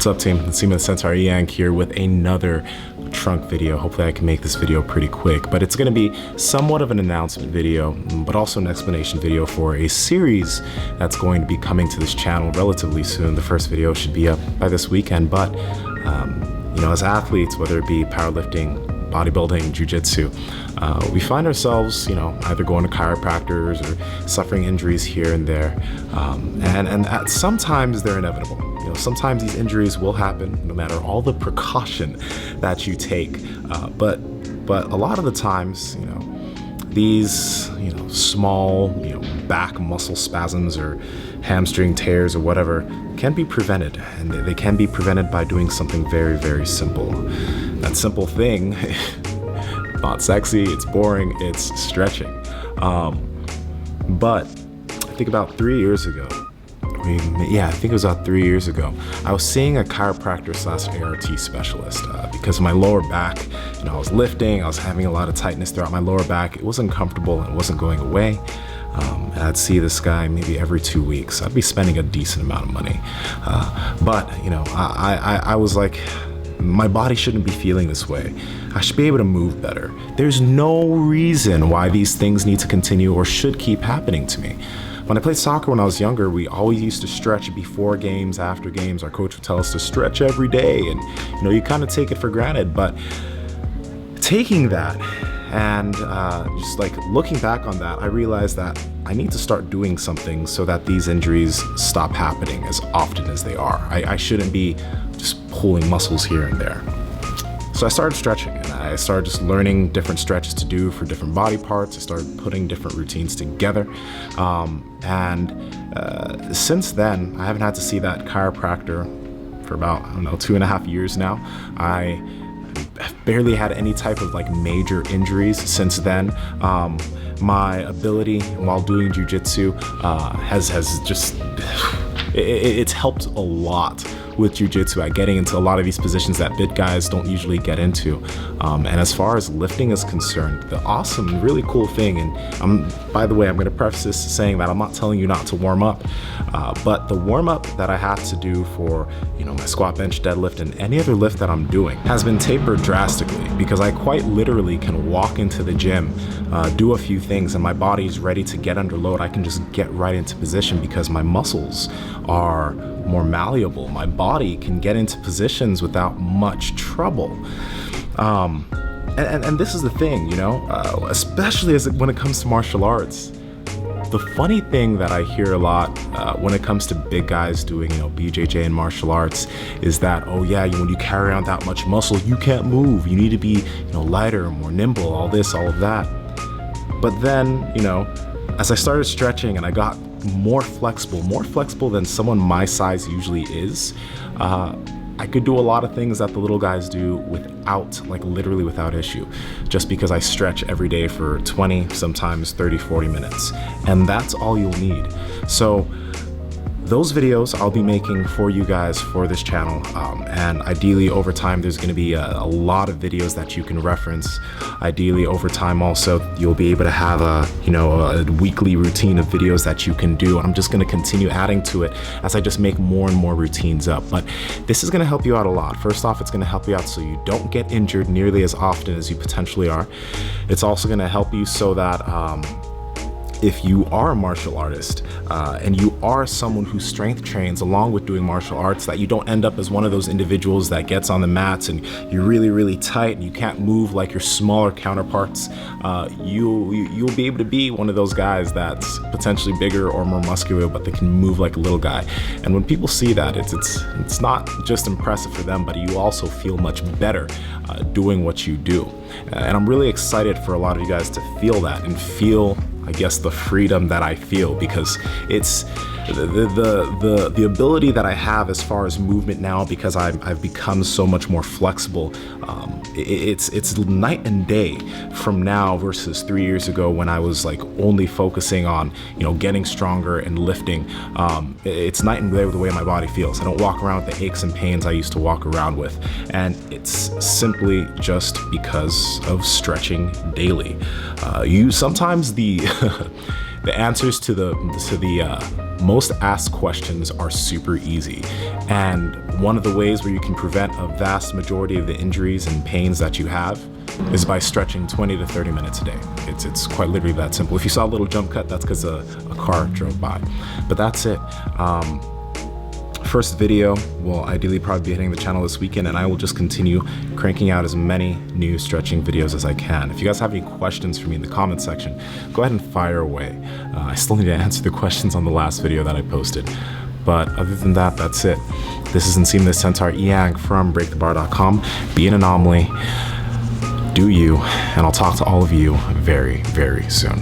What's up, team? Nsima Inyang here with another trunk video. Hopefully I can make this video pretty quick, but it's going to be somewhat of an announcement video, but also an explanation video for a series that's going to be coming to this channel relatively soon. The first video should be up by this weekend, but you know, as athletes, whether it be powerlifting, bodybuilding, jiu-jitsu, we find ourselves, you know, either going to chiropractors or suffering injuries here and there, and sometimes they're inevitable. You know, sometimes these injuries will happen no matter all the precaution that you take, but a lot of the times, you know, these, you know, small, you know, back muscle spasms or hamstring tears or whatever can be prevented, and they can be prevented by doing something very, very simple. That simple thing, not sexy, it's boring, it's stretching. But I think about 3 years ago, I think it was about 3 years ago, I was seeing a chiropractor / ART specialist because of my lower back. You know, I was lifting, I was having a lot of tightness throughout my lower back. It wasn't comfortable and it wasn't going away. And I'd see this guy maybe every 2 weeks. I'd be spending a decent amount of money. But, you know, I was like, my body shouldn't be feeling this way. I should be able to move better. There's no reason why these things need to continue or should keep happening to me. When I played soccer when I was younger, we always used to stretch before games, after games. Our coach would tell us to stretch every day, and you know, you kind of take it for granted. But taking that and just like looking back on that, I realized that I need to start doing something so that these injuries stop happening as often as they are. I shouldn't be just pulling muscles here and there. So I started stretching, and I started just learning different stretches to do for different body parts. I started putting different routines together. Since then, I haven't had to see that chiropractor for about, I don't know, 2.5 years now. I barely had any type of like major injuries since then. My ability while doing jiu-jitsu has just, it's helped a lot with jiu-jitsu at getting into a lot of these positions that big guys don't usually get into. And as far as lifting is concerned, the awesome, really cool thing, and by the way, I'm gonna preface this saying that I'm not telling you not to warm up, but the warm up that I have to do for, you know, my squat, bench, deadlift, and any other lift that I'm doing has been tapered drastically, because I quite literally can walk into the gym, do a few things, and my body's ready to get under load. I can just get right into position because my muscles are more malleable. My body can get into positions without much trouble. And this is the thing, you know, especially when it comes to martial arts. The funny thing that I hear a lot when it comes to big guys doing, you know, BJJ and martial arts is that, oh yeah, when you carry on that much muscle, you can't move. You need to be, you know, lighter, more nimble, all this, all of that. But then, you know, as I started stretching and I got more flexible than someone my size usually is, I could do a lot of things that the little guys do without, like literally without issue, just because I stretch every day for 20, sometimes 30, 40 minutes. And that's all you'll need. So those videos I'll be making for you guys for this channel, and ideally over time there's going to be a lot of videos that you can reference. Ideally over time also you'll be able to have a weekly routine of videos that you can do. I'm just going to continue adding to it as I just make more and more routines up. But this is going to help you out a lot. First off, it's going to help you out so you don't get injured nearly as often as you potentially are. It's also going to help you so that if you are a martial artist and you are someone who strength trains along with doing martial arts, that you don't end up as one of those individuals that gets on the mats and you're really, really tight and you can't move like your smaller counterparts. You'll be able to be one of those guys that's potentially bigger or more muscular, but they can move like a little guy. And when people see that, it's not just impressive for them, but you also feel much better doing what you do. And I'm really excited for a lot of you guys to feel that and feel, I guess, the freedom that I feel, because it's the ability that I have as far as movement now, because I've become so much more flexible. It's night and day from now versus 3 years ago when I was like only focusing on, you know, getting stronger and lifting. It's night and day with the way my body feels. I don't walk around with the aches and pains I used to walk around with, and it's simply just because of stretching daily. Sometimes The answers to the most asked questions are super easy. And one of the ways where you can prevent a vast majority of the injuries and pains that you have is by stretching 20 to 30 minutes a day. It's quite literally that simple. If you saw a little jump cut, that's because a car drove by. But that's it. First video will ideally probably be hitting the channel this weekend, and I will just continue cranking out as many new stretching videos as I can. If you guys have any questions for me in the comment section, go ahead and fire away. I still need to answer the questions on the last video that I posted. But other than that, that's it. This is Nsima the Centaur Inyang from BreakTheBar.com. Be an anomaly, do you, and I'll talk to all of you very, very soon.